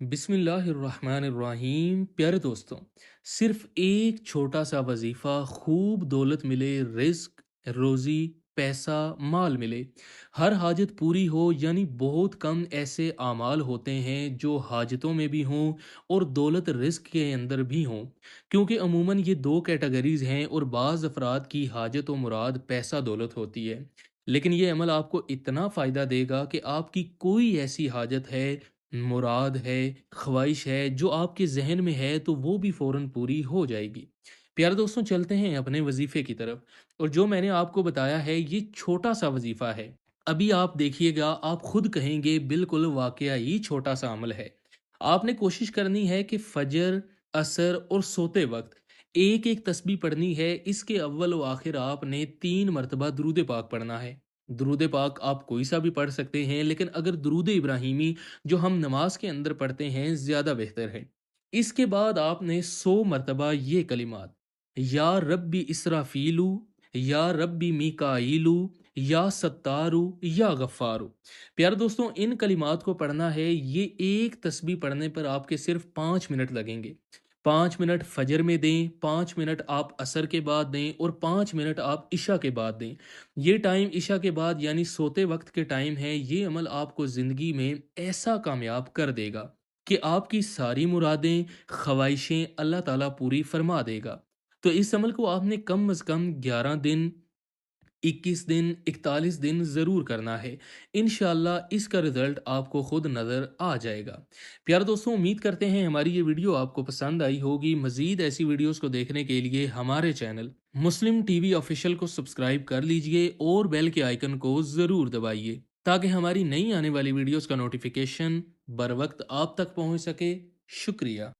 बिस्मिल्लाहिर्रहमानिर्रहीम। प्यारे दोस्तों, सिर्फ एक छोटा सा वजीफ़ा, खूब दौलत मिले, रिस्क, रोज़ी, पैसा, माल मिले, हर हाजत पूरी हो, यानी बहुत कम ऐसे आमाल होते हैं जो हाजतों में भी हों और दौलत रिस्क के अंदर भी हों। क्योंकि अमूमन ये दो कैटेगरीज़ हैं और बाज़ अफराद की हाजत व मुराद पैसा दौलत होती है। लेकिन ये अमल आपको इतना फ़ायदा देगा कि आपकी कोई ऐसी हाजत है, मुराद है, ख्वाहिश है जो आपके ज़हन में है, तो वो भी फ़ौरन पूरी हो जाएगी। प्यारे दोस्तों, चलते हैं अपने वजीफ़े की तरफ। और जो मैंने आपको बताया है ये छोटा सा वजीफ़ा है। अभी आप देखिएगा, आप खुद कहेंगे बिल्कुल वाकया ही छोटा सा अमल है। आपने कोशिश करनी है कि फजर, असर और सोते वक्त एक एक तस्बीह पढ़नी है। इसके अव्वल व आखिर आपने 3 मरतबा दुरूद पाक पढ़ना है। दुरूद पाक आप कोई सा भी पढ़ सकते हैं, लेकिन अगर दुरूद इब्राहिमी जो हम नमाज के अंदर पढ़ते हैं ज़्यादा बेहतर है। इसके बाद आपने 100 मरतबा ये कलिमात, या रब्बी इसराफीलू, या रब्बी मीकाईलू, या सत्तारू, या गफ़ारू। प्यारे दोस्तों, इन कलिमात को पढ़ना है। ये एक तस्बीह पढ़ने पर आपके सिर्फ 5 मिनट लगेंगे। 5 मिनट फजर में दें, 5 मिनट आप असर के बाद दें और 5 मिनट आप इशा के बाद दें। ये टाइम इशा के बाद यानी सोते वक्त के टाइम है। ये अमल आपको ज़िंदगी में ऐसा कामयाब कर देगा कि आपकी सारी मुरादें, ख्वाहिशें अल्लाह ताला पूरी फरमा देगा। तो इस अमल को आपने कम अज़ कम 11 दिन, 21 दिन, 41 दिन ज़रूर करना है। इंशाअल्लाह इसका रिज़ल्ट आपको खुद नज़र आ जाएगा। प्यारे दोस्तों, उम्मीद करते हैं हमारी ये वीडियो आपको पसंद आई होगी। मज़ीद ऐसी वीडियोज़ को देखने के लिए हमारे चैनल मुस्लिम टीवी ऑफ़िशियल को सब्सक्राइब कर लीजिए और बेल के आइकन को ज़रूर दबाइए, ताकि हमारी नई आने वाली वीडियोज़ का नोटिफ़िकेशन बर वक्त आप तक पहुँच सके। शुक्रिया।